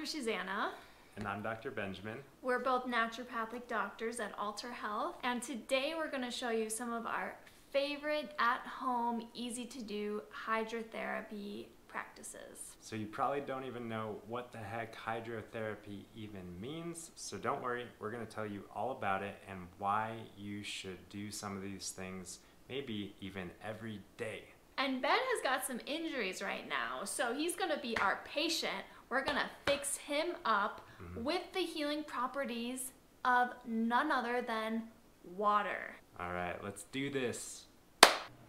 Susanna. And I'm Dr. Benjamin. We're both naturopathic doctors at Alter Health, and today we're going to show you some of our favorite at-home, easy-to-do hydrotherapy practices. So you probably don't even know what the heck hydrotherapy even means, so don't worry, we're going to tell you all about it and why you should do some of these things, maybe even every day. And Ben has got some injuries right now, so he's going to be our patient. We're going to fix him up with the healing properties of none other than water. All right, let's do this.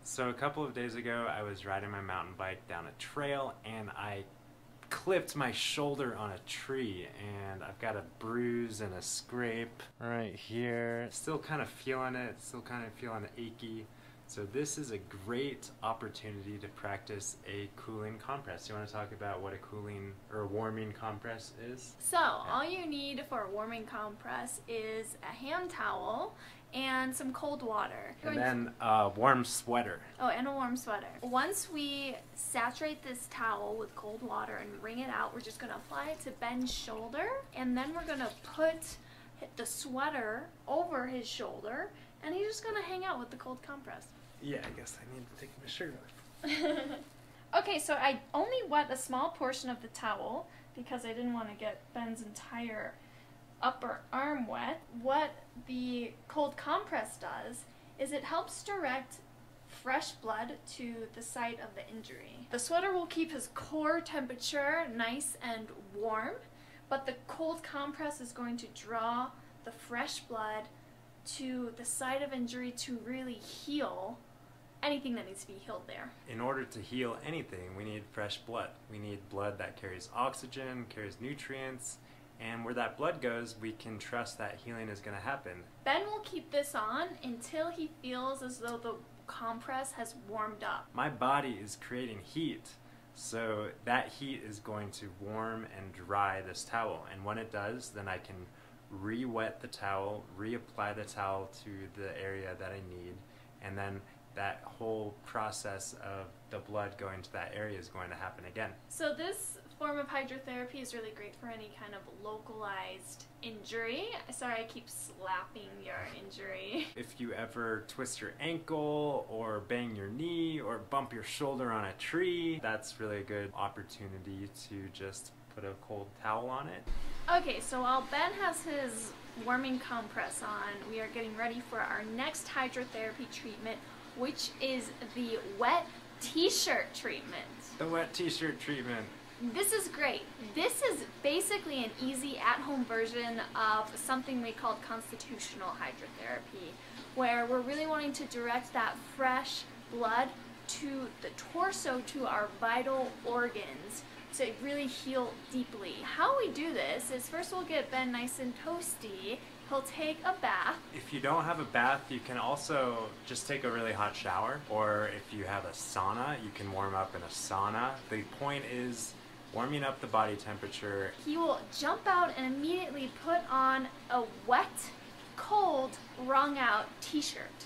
So a couple of days ago, I was riding my mountain bike down a trail and I clipped my shoulder on a tree, and I've got a bruise and a scrape right here. Still kind of feeling it, still kind of feeling achy. So this is a great opportunity to practice a cooling compress. You want to talk about what a cooling or a warming compress is? So all you need for a warming compress is a hand towel and some cold water. And then a warm sweater. Oh, and a warm sweater. Once we saturate this towel with cold water and wring it out, we're just going to apply it to Ben's shoulder, and then we're going to put the sweater over his shoulder, and he's just going to hang out with the cold compress. Yeah, I guess I need to take my shirt off. Okay, so I only wet a small portion of the towel because I didn't want to get Ben's entire upper arm wet. What the cold compress does is it helps direct fresh blood to the site of the injury. The sweater will keep his core temperature nice and warm, but the cold compress is going to draw the fresh blood to the site of injury to really heal anything that needs to be healed there. In order to heal anything, we need fresh blood. We need blood that carries oxygen, carries nutrients, and where that blood goes, we can trust that healing is going to happen. Ben will keep this on until he feels as though the compress has warmed up. My body is creating heat, so that heat is going to warm and dry this towel, and when it does, then I can re-wet the towel, reapply the towel to the area that I need, and then that whole process of the blood going to that area is going to happen again. So this form of hydrotherapy is really great for any kind of localized injury. Sorry, I keep slapping your injury. If you ever twist your ankle or bang your knee or bump your shoulder on a tree, that's really a good opportunity to just put a cold towel on it. Okay, so while Ben has his warming compress on, we are getting ready for our next hydrotherapy treatment, which is the wet t-shirt treatment. The wet t-shirt treatment. This is great. This is basically an easy at-home version of something we call constitutional hydrotherapy, where we're really wanting to direct that fresh blood to the torso, to our vital organs, to really heal deeply. How we do this is first we'll get Ben nice and toasty. He'll take a bath. If you don't have a bath, you can also just take a really hot shower, or if you have a sauna, you can warm up in a sauna. The point is warming up the body temperature. He will jump out and immediately put on a wet, cold, wrung out t-shirt.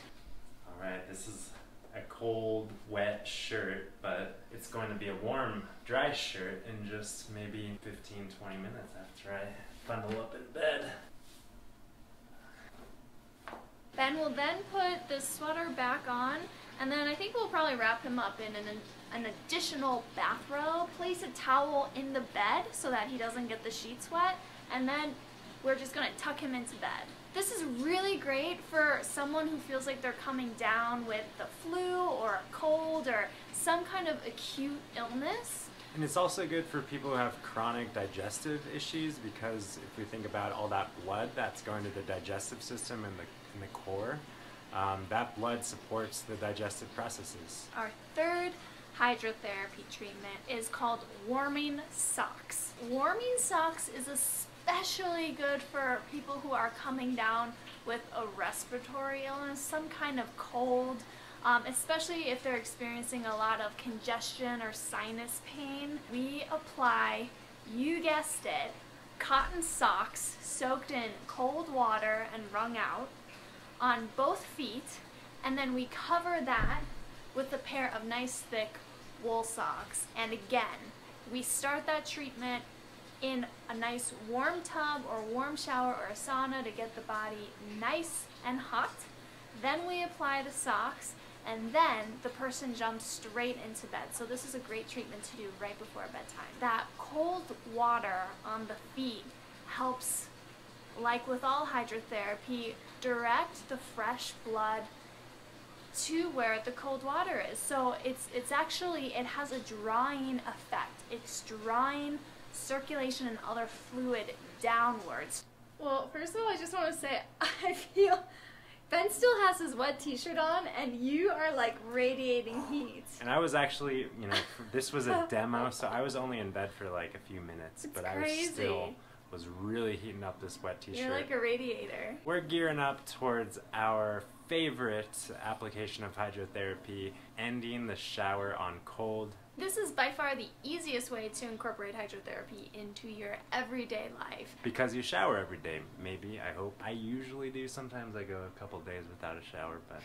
All right, this is a cold, wet shirt, but it's going to be a warm, dry shirt in just maybe 15-20 minutes after I bundle up in bed. Ben will then put the sweater back on, and then I think we'll probably wrap him up in an additional bathrobe, place a towel in the bed so that he doesn't get the sheets wet, and then we're just going to tuck him into bed. This is really great for someone who feels like they're coming down with the flu or a cold or some kind of acute illness. And it's also good for people who have chronic digestive issues, because if we think about all that blood that's going to the digestive system and in the core, that blood supports the digestive processes. Our third hydrotherapy treatment is called warming socks. Warming socks is especially good for people who are coming down with a respiratory illness, some kind of cold, especially if they're experiencing a lot of congestion or sinus pain. We apply, you guessed it, cotton socks soaked in cold water and wrung out on both feet, and then we cover that with a pair of nice thick wool socks. And again, we start that treatment in a nice warm tub or warm shower or a sauna to get the body nice and hot. Then we apply the socks, and then the person jumps straight into bed. So this is a great treatment to do right before bedtime. That cold water on the feet helps, like with all hydrotherapy, direct the fresh blood to where the cold water is. So it's actually, it has a drawing effect. It's drawing circulation and other fluid downwards. Well, first of all, I just want to say, I feel Ben still has his wet t-shirt on, and you are like radiating heat. And I was actually, you know, this was a demo, so I was only in bed for like a few minutes, but crazy. I still was really heating up this wet t-shirt. You're like a radiator. We're gearing up towards our favorite application of hydrotherapy, ending the shower on cold. This is by far the easiest way to incorporate hydrotherapy into your everyday life. Because you shower every day, maybe, I hope. I usually do. Sometimes I go a couple days without a shower, but,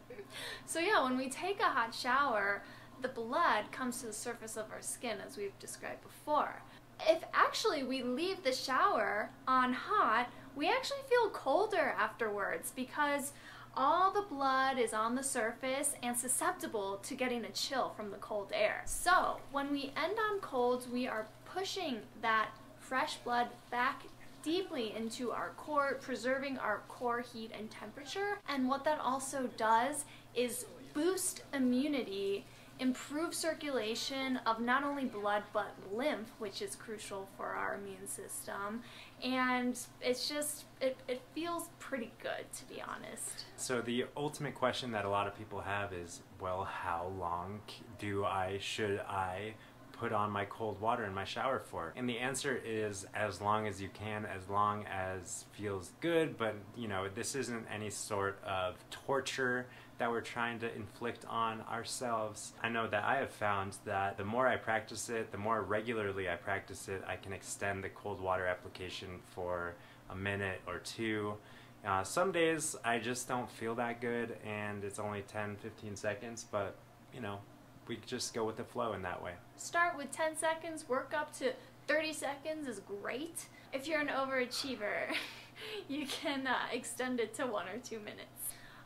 you know. So yeah, when we take a hot shower, the blood comes to the surface of our skin, as we've described before. If actually we leave the shower on hot, we actually feel colder afterwards because all the blood is on the surface and susceptible to getting a chill from the cold air. So when we end on cold, we are pushing that fresh blood back deeply into our core, preserving our core heat and temperature. And what that also does is boost immunity, improve circulation of not only blood but lymph, which is crucial for our immune system. And it's just, it feels pretty good, to be honest. So the ultimate question that a lot of people have is, well, how long should I put on my cold water in my shower for? And the answer is as long as you can, as long as feels good, but you know, this isn't any sort of torture that we're trying to inflict on ourselves. I know that I have found that the more I practice it, the more regularly I practice it, I can extend the cold water application for a minute or two. Some days I just don't feel that good and it's only 10-15 seconds, but you know, we just go with the flow in that way. Start with 10 seconds, work up to 30 seconds is great. If you're an overachiever, you can extend it to 1 or 2 minutes.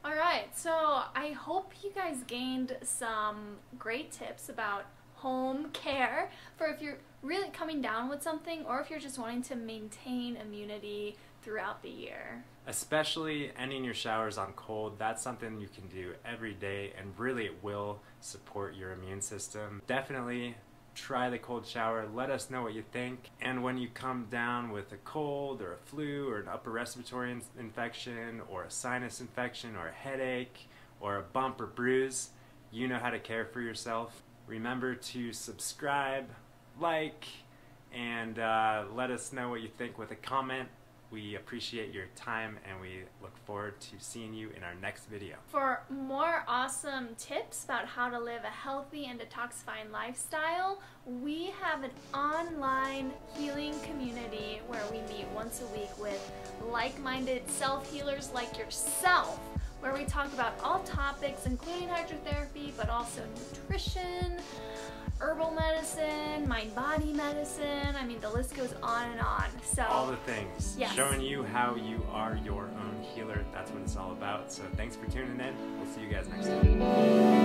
Alright, so I hope you guys gained some great tips about home care for if you're really coming down with something or if you're just wanting to maintain immunity throughout the year. Especially ending your showers on cold, that's something you can do every day and really it will support your immune system. Definitely try the cold shower, let us know what you think, and when you come down with a cold or a flu or an upper respiratory infection or a sinus infection or a headache or a bump or bruise, you know how to care for yourself. Remember to subscribe, like, and let us know what you think with a comment. We appreciate your time and we look forward to seeing you in our next video. For more awesome tips about how to live a healthy and detoxifying lifestyle, we have an online healing community where we meet once a week with like-minded self-healers like yourself, where we talk about all topics including hydrotherapy, but also nutrition, herbal medicine, mind-body medicine. I mean, the list goes on and on. So all the things. Yes. Showing you how you are your own healer. That's what it's all about. So thanks for tuning in. We'll see you guys next time.